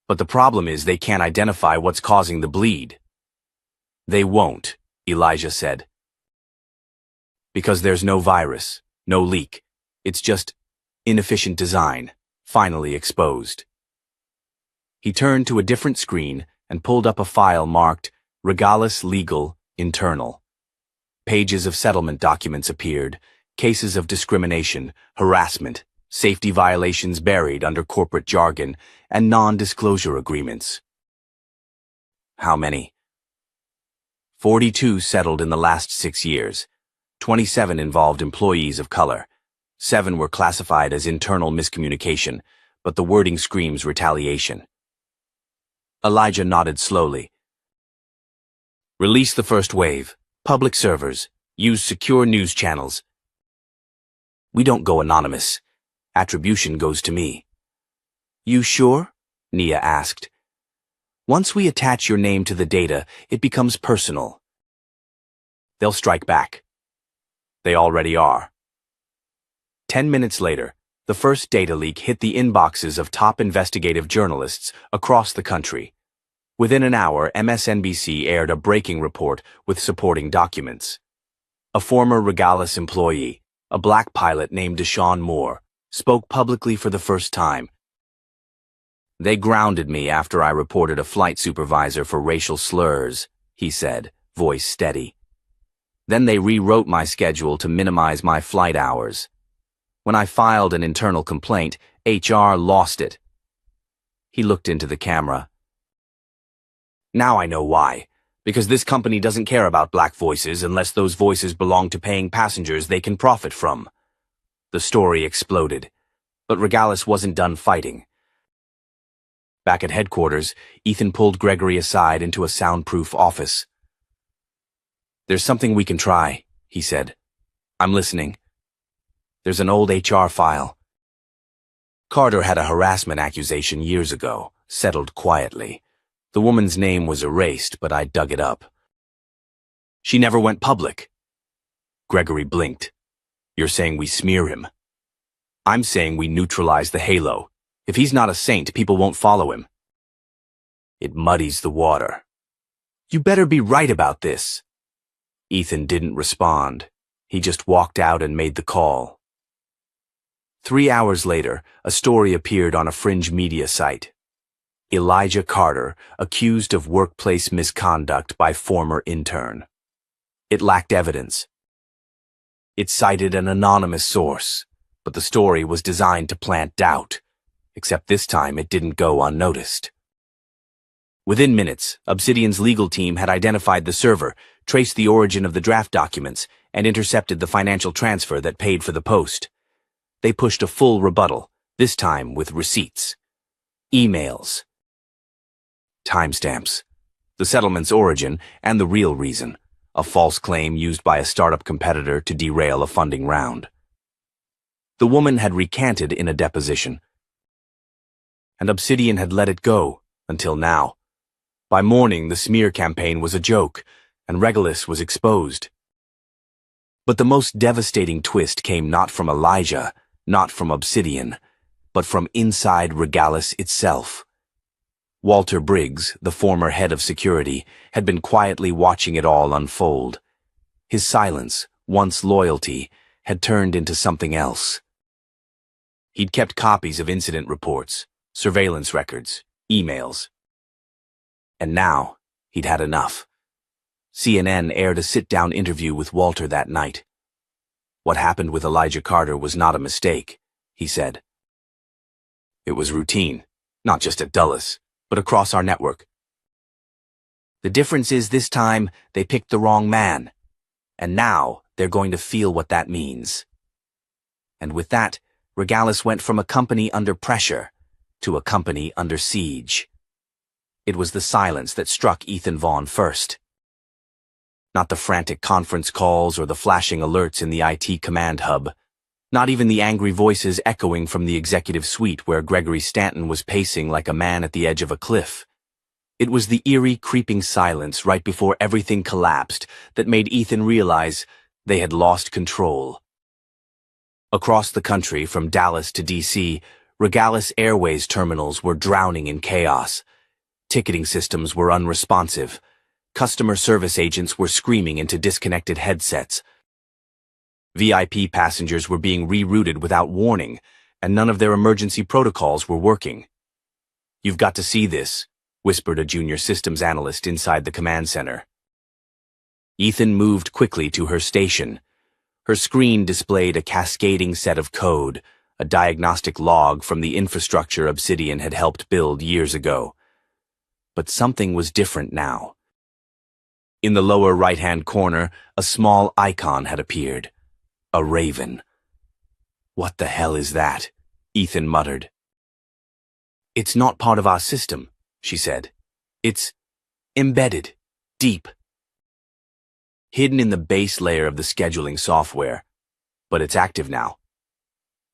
But the problem is they can't identify what's causing the bleed." "They won't," Elijah said. "Because there's no virus, no leak. It's just inefficient design, finally exposed." He turned to a different screen and pulled up a file marked Regalis Legal Internal. Pages of settlement documents appeared, cases of discrimination, harassment, safety violations buried under corporate jargon, and non-disclosure agreements. "How many?" 42 settled in the last 6 years. 27 involved employees of color. 7 were classified as internal miscommunication, but the wording screams retaliation. Elijah nodded slowly. "Release the first wave. Public servers. Use secure news channels." "We don't go anonymous. Attribution goes to me." "You sure?" Nia asked. "Once we attach your name to the data, it becomes personal." "They'll strike back." "They already are." 10 minutes later, the first data leak hit the inboxes of top investigative journalists across the country. Within an hour, MSNBC aired a breaking report with supporting documents. A former Regalis employee, a black pilot named Deshaun Moore, spoke publicly for the first time. "They grounded me after I reported a flight supervisor for racial slurs," he said, voice steady. "Then they rewrote my schedule to minimize my flight hours. When I filed an internal complaint, HR lost it." He looked into the camera. "Now I know why. Because this company doesn't care about black voices unless those voices belong to paying passengers they can profit from." The story exploded. But Regalis wasn't done fighting. Back at headquarters, Ethan pulled Gregory aside into a soundproof office. "There's something we can try," he said. "I'm listening." "There's an old HR file. Carter had a harassment accusation years ago, settled quietly. The woman's name was erased, but I dug it up. She never went public." Gregory blinked. "You're saying we smear him?" "I'm saying we neutralize the halo. If he's not a saint, people won't follow him." "It muddies the water." "You better be right about this." Ethan didn't respond. He just walked out and made the call. 3 hours later, a story appeared on a fringe media site. Elijah Carter accused of workplace misconduct by former intern. It lacked evidence. It cited an anonymous source, but the story was designed to plant doubt, except this time it didn't go unnoticed. Within minutes, Obsidian's legal team had identified the server, traced the origin of the draft documents, and intercepted the financial transfer that paid for the post. They pushed a full rebuttal, this time with receipts, emails, timestamps, the settlement's origin, and the real reason, a false claim used by a startup competitor to derail a funding round. The woman had recanted in a deposition, and Obsidian had let it go until now. By morning, the smear campaign was a joke, and Regulus was exposed. But the most devastating twist came not from Elijah, not from Obsidian, but from inside Regalis itself. Walter Briggs, the former head of security, had been quietly watching it all unfold. His silence, once loyalty, had turned into something else. He'd kept copies of incident reports, surveillance records, emails. And now, he'd had enough. CNN aired a sit-down interview with Walter that night. What happened with Elijah Carter was not a mistake, he said. It was routine, not just at Dulles, but across our network. The difference is this time they picked the wrong man, and now they're going to feel what that means. And with that, Regalis went from a company under pressure to a company under siege. It was the silence that struck Ethan Vaughn first. Not the frantic conference calls or the flashing alerts in the IT command hub. Not even the angry voices echoing from the executive suite where Gregory Stanton was pacing like a man at the edge of a cliff. It was the eerie, creeping silence right before everything collapsed that made Ethan realize they had lost control. Across the country, from Dallas to D.C., Regalis Airways terminals were drowning in chaos. Ticketing systems were unresponsive. Customer service agents were screaming into disconnected headsets. VIP passengers were being rerouted without warning, and none of their emergency protocols were working. "You've got to see this," whispered a junior systems analyst inside the command center. Ethan moved quickly to her station. Her screen displayed a cascading set of code, a diagnostic log from the infrastructure Obsidian had helped build years ago. But something was different now. In the lower right-hand corner, a small icon had appeared. A raven. "What the hell is that?" Ethan muttered. "It's not part of our system," she said. "It's embedded, deep. Hidden in the base layer of the scheduling software. But it's active now."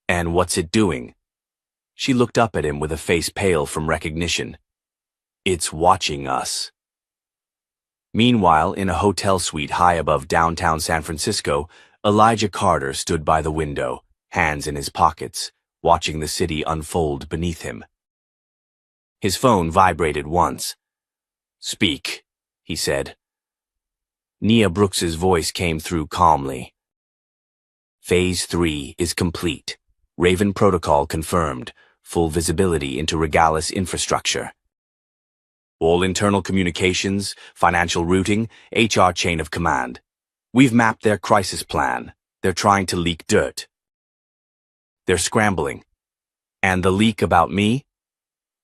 "And what's it doing?" She looked up at him with a face pale from recognition. "It's watching us." Meanwhile, in a hotel suite high above downtown San Francisco, Elijah Carter stood by the window, hands in his pockets, watching the city unfold beneath him. His phone vibrated once. "Speak," he said. Nia Brooks's voice came through calmly. "Phase 3 is complete. Raven protocol confirmed. Full visibility into Regalis infrastructure. All internal communications, financial routing, HR chain of command. We've mapped their crisis plan. They're trying to leak dirt. They're scrambling. And the leak about me?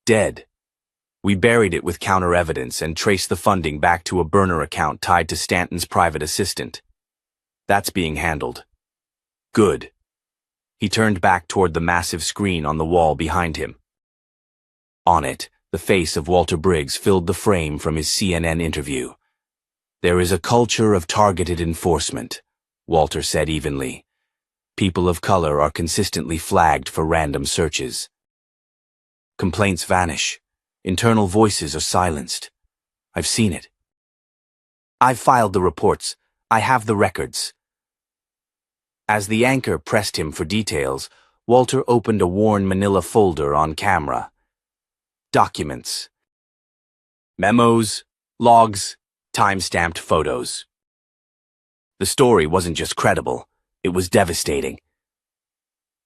Dead. We buried it with counter evidence and traced the funding back to a burner account tied to Stanton's private assistant. That's being handled. Good." He turned back toward the massive screen on the wall behind him. On it, the face of Walter Briggs filled the frame from his CNN interview. "There is a culture of targeted enforcement," Walter said evenly. "People of color are consistently flagged for random searches. Complaints vanish. Internal voices are silenced. I've seen it. I've filed the reports. I have the records." As the anchor pressed him for details, Walter opened a worn manila folder on camera. Documents. Memos, logs, time-stamped photos. The story wasn't just credible, it was devastating.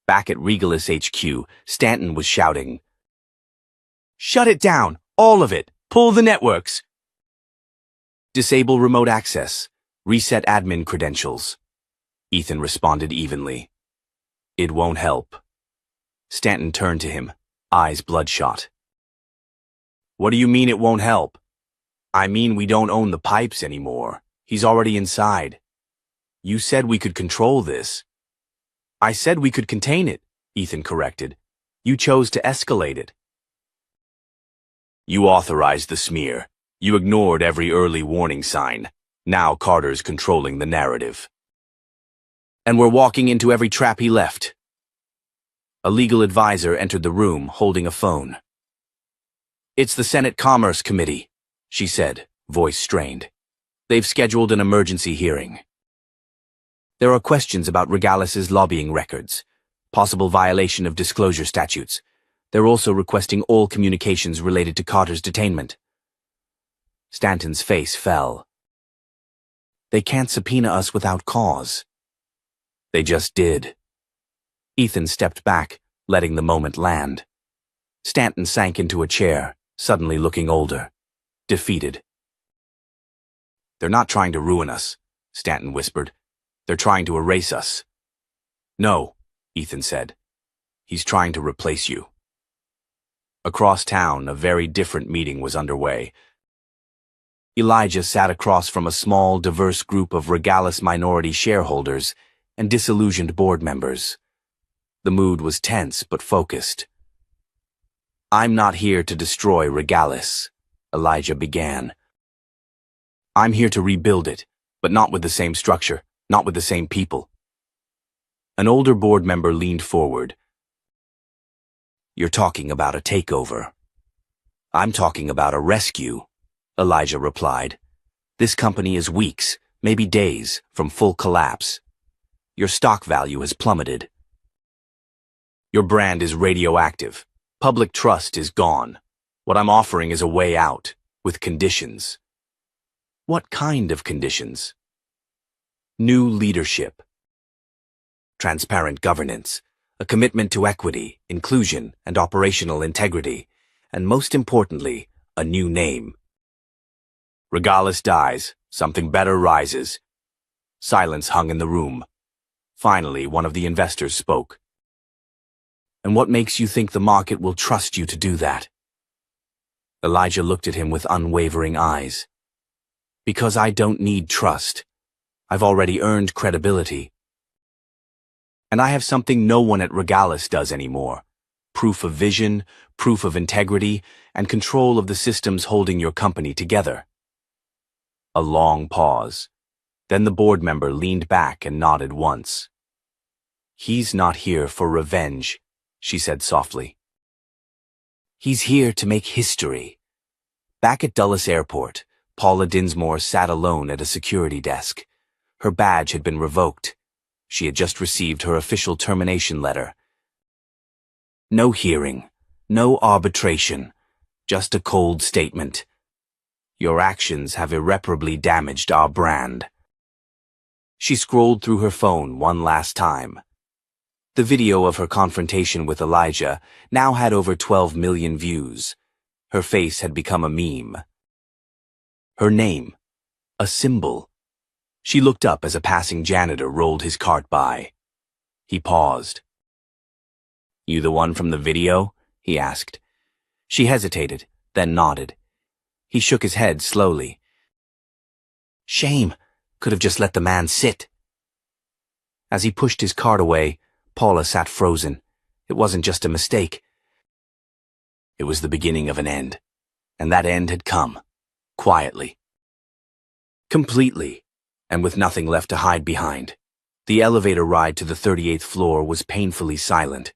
Back at Regalis HQ, Stanton was shouting, "Shut it down! All of it! Pull the networks! Disable remote access. Reset admin credentials. Ethan responded evenly. It won't help. Stanton turned to him, eyes bloodshot. What do you mean it won't help? I mean we don't own the pipes anymore. He's already inside. You said we could control this. I said we could contain it, Ethan corrected. You chose to escalate it. You authorized the smear. You ignored every early warning sign. Now Carter's controlling the narrative. And we're walking into every trap he left. A legal advisor entered the room holding a phone. It's the Senate Commerce Committee, she said, voice strained. They've scheduled an emergency hearing. There are questions about Regalis's lobbying records, possible violation of disclosure statutes. They're also requesting all communications related to Carter's detainment. Stanton's face fell. They can't subpoena us without cause. They just did. Ethan stepped back, letting the moment land. Stanton sank into a chair, suddenly looking older, defeated. They're not trying to ruin us, Stanton whispered. They're trying to erase us. No, Ethan said. He's trying to replace you. Across town, a very different meeting was underway. Elijah sat across from a small, diverse group of Regalis minority shareholders and disillusioned board members. The mood was tense but focused. I'm not here to destroy Regalis, Elijah began. I'm here to rebuild it, but not with the same structure, not with the same people. An older board member leaned forward. You're talking about a takeover. I'm talking about a rescue, Elijah replied. This company is weeks, maybe days, from full collapse. Your stock value has plummeted. Your brand is radioactive. Public trust is gone. What I'm offering is a way out, with conditions. What kind of conditions? New leadership. Transparent governance. A commitment to equity, inclusion, and operational integrity. And most importantly, a new name. Regalis dies. Something better rises. Silence hung in the room. Finally, one of the investors spoke. And what makes you think the market will trust you to do that? Elijah looked at him with unwavering eyes. Because I don't need trust. I've already earned credibility. And I have something no one at Regalis does anymore. Proof of vision, proof of integrity, and control of the systems holding your company together. A long pause. Then the board member leaned back and nodded once. He's not here for revenge, she said softly. He's here to make history. Back at Dulles Airport, Paula Dinsmore sat alone at a security desk. Her badge had been revoked. She had just received her official termination letter. No hearing, no arbitration, just a cold statement. Your actions have irreparably damaged our brand. She scrolled through her phone one last time. The video of her confrontation with Elijah now had over 12 million views. Her face had become a meme. Her name, a symbol. She looked up as a passing janitor rolled his cart by. He paused. You the one from the video? He asked. She hesitated, then nodded. He shook his head slowly. Shame. Could have just let the man sit. As he pushed his cart away, Paula sat frozen. It wasn't just a mistake. It was the beginning of an end. And that end had come. Quietly. Completely. And with nothing left to hide behind. The elevator ride to the 38th floor was painfully silent.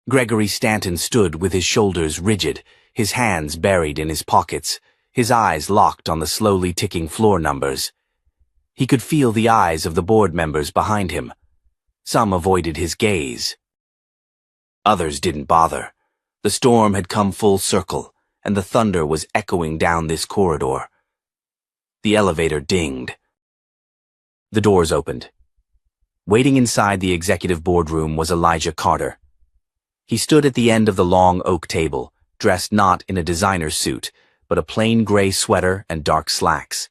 Gregory Stanton stood with his shoulders rigid, his hands buried in his pockets, his eyes locked on the slowly ticking floor numbers. He could feel the eyes of the board members behind him. Some avoided his gaze. Others didn't bother. The storm had come full circle, and the thunder was echoing down this corridor. The elevator dinged. The doors opened. Waiting inside the executive boardroom was Elijah Carter. He stood at the end of the long oak table, dressed not in a designer suit, but a plain gray sweater and dark slacks.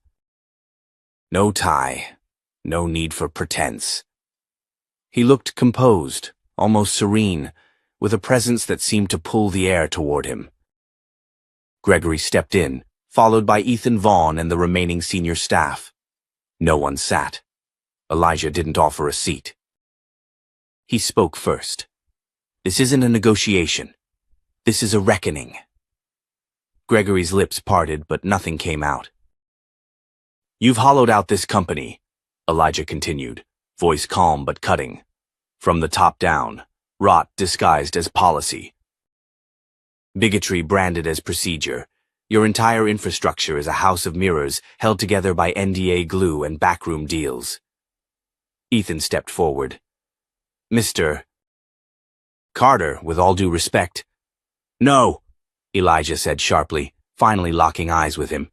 No tie, no need for pretense. He looked composed, almost serene, with a presence that seemed to pull the air toward him. Gregory stepped in, followed by Ethan Vaughn and the remaining senior staff. No one sat. Elijah didn't offer a seat. He spoke first. This isn't a negotiation. This is a reckoning. Gregory's lips parted, but nothing came out. You've hollowed out this company, Elijah continued, voice calm but cutting. From the top down, rot disguised as policy. Bigotry branded as procedure. Your entire infrastructure is a house of mirrors held together by NDA glue and backroom deals. Ethan stepped forward. Mr. Carter, with all due respect. No, Elijah said sharply, finally locking eyes with him.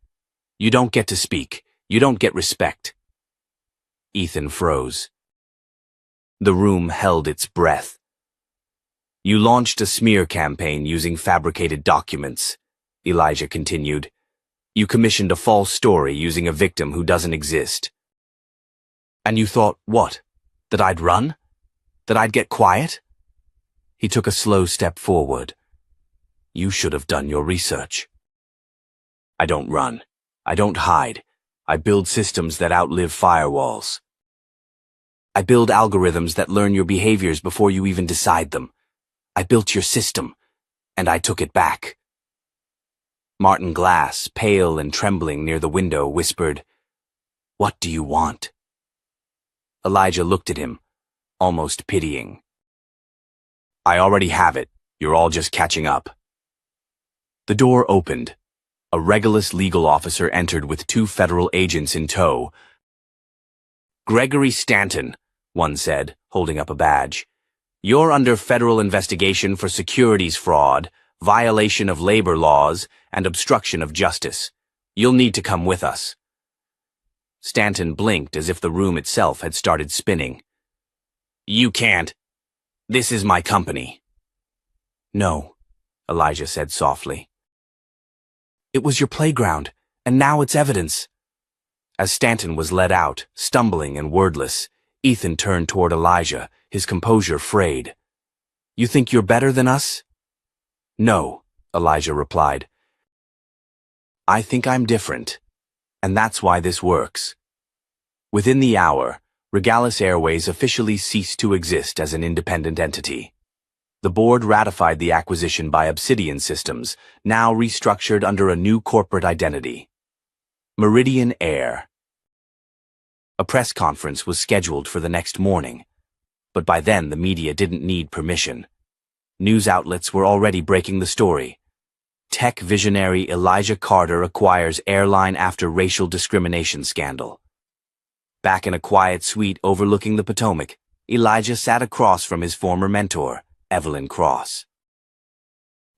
You don't get to speak. You don't get respect. Ethan froze. The room held its breath. You launched a smear campaign using fabricated documents, Elijah continued. You commissioned a false story using a victim who doesn't exist. And you thought, what? That I'd run? That I'd get quiet? He took a slow step forward. You should have done your research. I don't run. I don't hide. I build systems that outlive firewalls. I build algorithms that learn your behaviors before you even decide them. I built your system, and I took it back. Martin Glass, pale and trembling near the window, whispered, What do you want? Elijah looked at him, almost pitying. I already have it. You're all just catching up. The door opened. A Regulus legal officer entered with 2 federal agents in tow. Gregory Stanton, one said, holding up a badge. You're under federal investigation for securities fraud, violation of labor laws, and obstruction of justice. You'll need to come with us. Stanton blinked as if the room itself had started spinning. You can't. This is my company. No, Elijah said softly. It was your playground, and now it's evidence. As Stanton was led out, stumbling and wordless, Ethan turned toward Elijah, his composure frayed. You think you're better than us? No, Elijah replied. I think I'm different, and that's why this works. Within the hour, Regulus Airways officially ceased to exist as an independent entity. The board ratified the acquisition by Obsidian Systems, now restructured under a new corporate identity. Meridian Air. A press conference was scheduled for the next morning, but by then the media didn't need permission. News outlets were already breaking the story. Tech visionary Elijah Carter acquires Airline after racial discrimination scandal. Back in a quiet suite overlooking the Potomac, Elijah sat across from his former mentor, Evelyn Cross.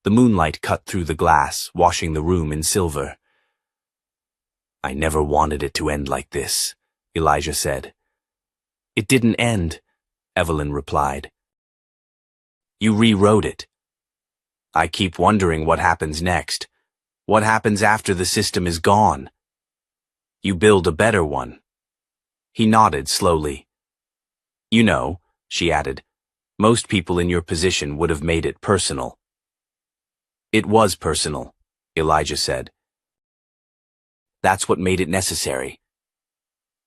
The moonlight cut through the glass, washing the room in silver. I never wanted it to end like this, Elijah said. It didn't end, Evelyn replied. You rewrote it. I keep wondering what happens next. What happens after the system is gone? You build a better one. He nodded slowly. You know, she added, most people in your position would have made it personal. It was personal, Elijah said. That's what made it necessary.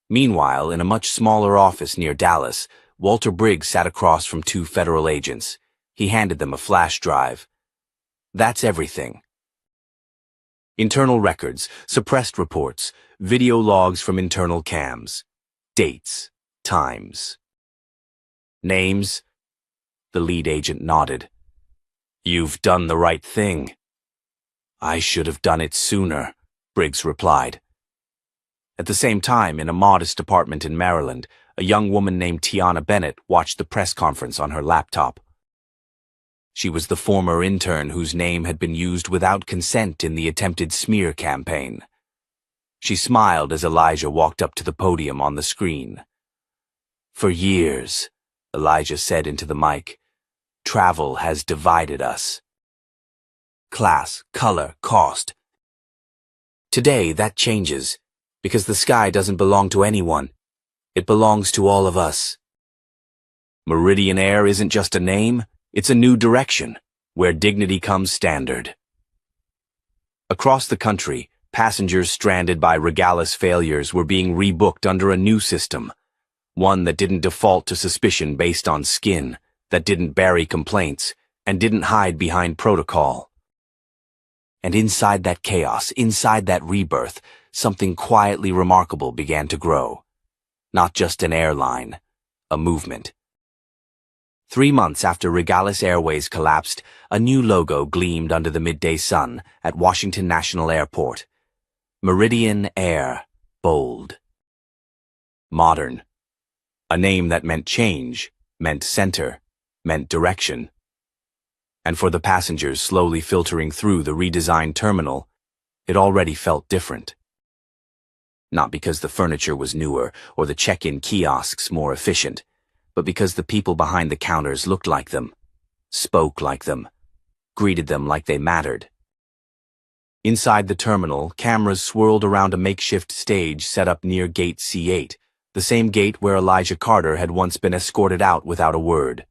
Meanwhile, in a much smaller office near Dallas, Walter Briggs sat across from 2 federal agents. He handed them a flash drive. That's everything. Internal records, suppressed reports, video logs from internal cams. Dates, times. Names? The lead agent nodded. You've done the right thing. I should have done it sooner, Briggs replied. At the same time, in a modest apartment in Maryland, a young woman named Tiana Bennett watched the press conference on her laptop. She was the former intern whose name had been used without consent in the attempted smear campaign. She smiled as Elijah walked up to the podium on the screen. For years, Elijah said into the mic, travel has divided us. Class, color, cost. Today, that changes, Because the sky doesn't belong to anyone. It belongs to all of us. Meridian Air isn't just a name, it's a new direction, where dignity comes standard. Across the country, passengers stranded by Regalis failures were being rebooked under a new system, one that didn't default to suspicion based on skin, that didn't bury complaints, and didn't hide behind protocol. And inside that chaos, inside that rebirth, something quietly remarkable began to grow. Not just an airline, a movement. 3 months after Regalis Airways collapsed, a new logo gleamed under the midday sun at Washington National Airport. Meridian Air, bold. Modern. A name that meant change, meant center, meant direction. And for the passengers slowly filtering through the redesigned terminal, it already felt different. Not because the furniture was newer or the check-in kiosks more efficient, but because the people behind the counters looked like them, spoke like them, greeted them like they mattered. Inside the terminal, cameras swirled around a makeshift stage set up near Gate C8, the same gate where Elijah Carter had once been escorted out without a word.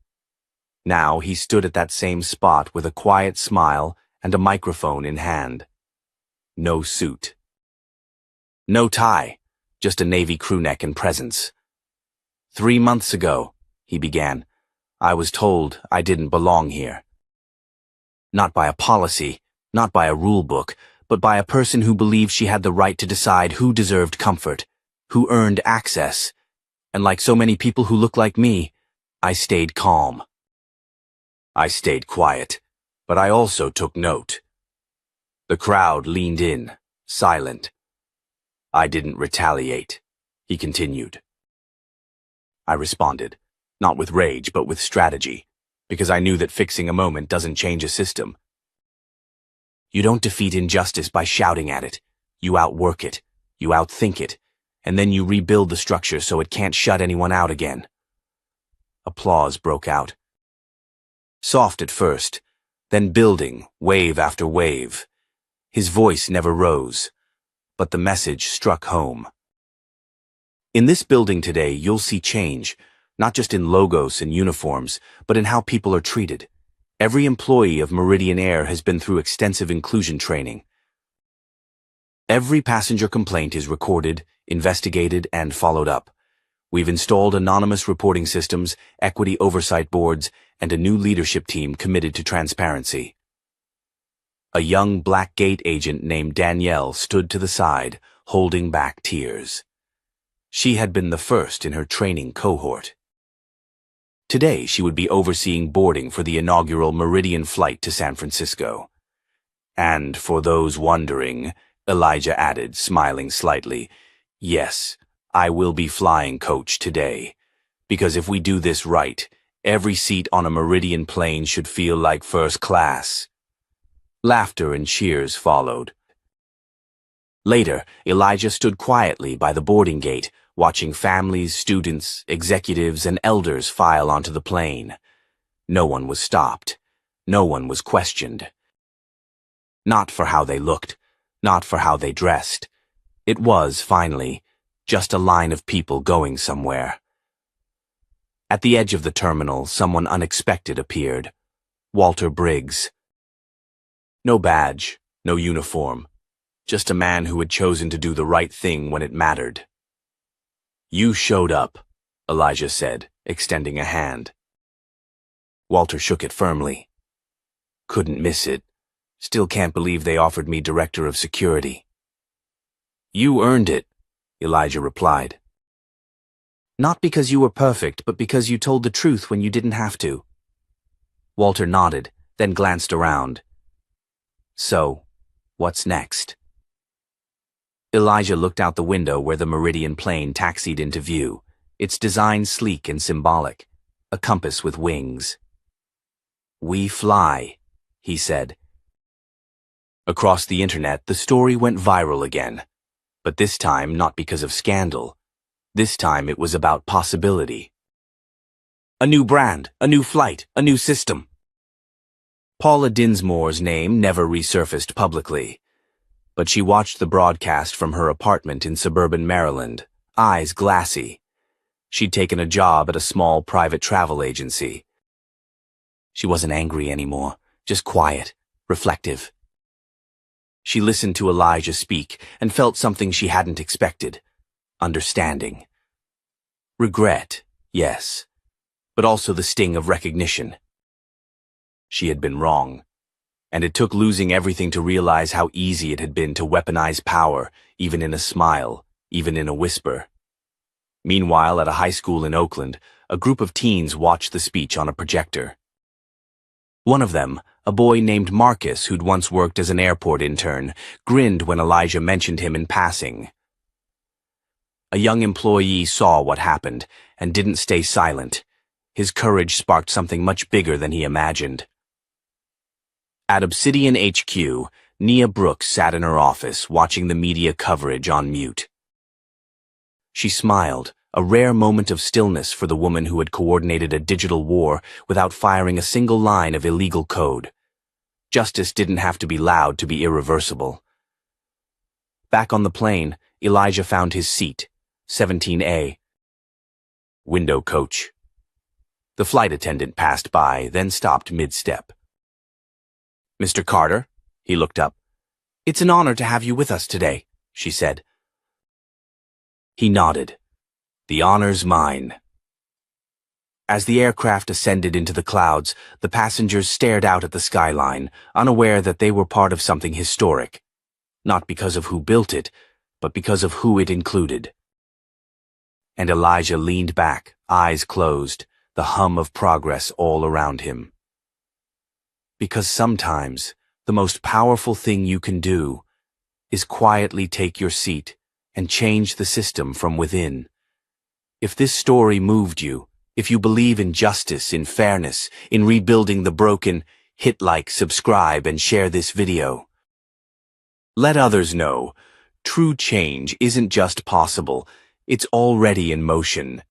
Now he stood at that same spot with a quiet smile and a microphone in hand. No suit. No tie, just a Navy crewneck and presence. 3 months ago, he began, I was told I didn't belong here. Not by a policy, not by a rule book, but by a person who believed she had the right to decide who deserved comfort, who earned access. And like so many people who look like me, I stayed calm. I stayed quiet, but I also took note. The crowd leaned in, silent. I didn't retaliate, he continued. I responded, not with rage but with strategy, because I knew that fixing a moment doesn't change a system. You don't defeat injustice by shouting at it. You outwork it, you outthink it, and then you rebuild the structure so it can't shut anyone out again. Applause broke out. Soft at first, then building, wave after wave. His voice never rose, but the message struck home. In this building today, you'll see change, not just in logos and uniforms, but in how people are treated. Every employee of Meridian Air has been through extensive inclusion training. Every passenger complaint is recorded, investigated, and followed up. We've installed anonymous reporting systems, equity oversight boards, and a new leadership team committed to transparency. A young black gate agent named Danielle stood to the side, holding back tears. She had been the first in her training cohort. Today, she would be overseeing boarding for the inaugural Meridian flight to San Francisco. And for those wondering, Elijah added, smiling slightly, yes, I will be flying coach today. Because if we do this right, every seat on a Meridian plane should feel like first class. Laughter and cheers followed. Later, Elijah stood quietly by the boarding gate, watching families, students, executives, and elders file onto the plane. No one was stopped. No one was questioned. Not for how they looked, not for how they dressed. It was, finally, just a line of people going somewhere. At the edge of the terminal, someone unexpected appeared. Walter Briggs. No badge, no uniform. Just a man who had chosen to do the right thing when it mattered. You showed up, Elijah said, extending a hand. Walter shook it firmly. Couldn't miss it. Still can't believe they offered me director of security. You earned it, Elijah replied. Not because you were perfect, but because you told the truth when you didn't have to. Walter nodded, then glanced around. So, what's next? Elijah looked out the window where the Meridian plane taxied into view, its design sleek and symbolic, a compass with wings. We fly, he said. Across the internet, the story went viral again. But this time not because of scandal. This time it was about possibility. A new brand, a new flight, a new system. Paula Dinsmore's name never resurfaced publicly. but she watched the broadcast from her apartment in suburban Maryland, eyes glassy. She'd taken a job at a small private travel agency. She wasn't angry anymore, just quiet, reflective. She listened to Elijah speak and felt something she hadn't expected. Understanding. Regret, yes, but also the sting of recognition. She had been wrong, and it took losing everything to realize how easy it had been to weaponize power, even in a smile, even in a whisper. Meanwhile, at a high school in Oakland, a group of teens watched the speech on a projector. One of them, a boy named Marcus who'd once worked as an airport intern, grinned when Elijah mentioned him in passing. A young employee saw what happened and didn't stay silent. His courage sparked something much bigger than he imagined. At Obsidian HQ, Nia Brooks sat in her office watching the media coverage on mute. She smiled, a rare moment of stillness for the woman who had coordinated a digital war without firing a single line of illegal code. Justice didn't have to be loud to be irreversible. Back on the plane, Elijah found his seat, 17A. Window coach. The flight attendant passed by, then stopped mid-step. "Mr. Carter?" He looked up. "It's an honor to have you with us today," she said. He nodded. "The honor's mine." As the aircraft ascended into the clouds, the passengers stared out at the skyline, unaware that they were part of something historic. Not because of who built it, but because of who it included. And Elijah leaned back, eyes closed, the hum of progress all around him. Because sometimes, the most powerful thing you can do is quietly take your seat and change the system from within. If this story moved you, if you believe in justice, in fairness, in rebuilding the broken, hit like, subscribe, and share this video. Let others know, true change isn't just possible, it's already in motion.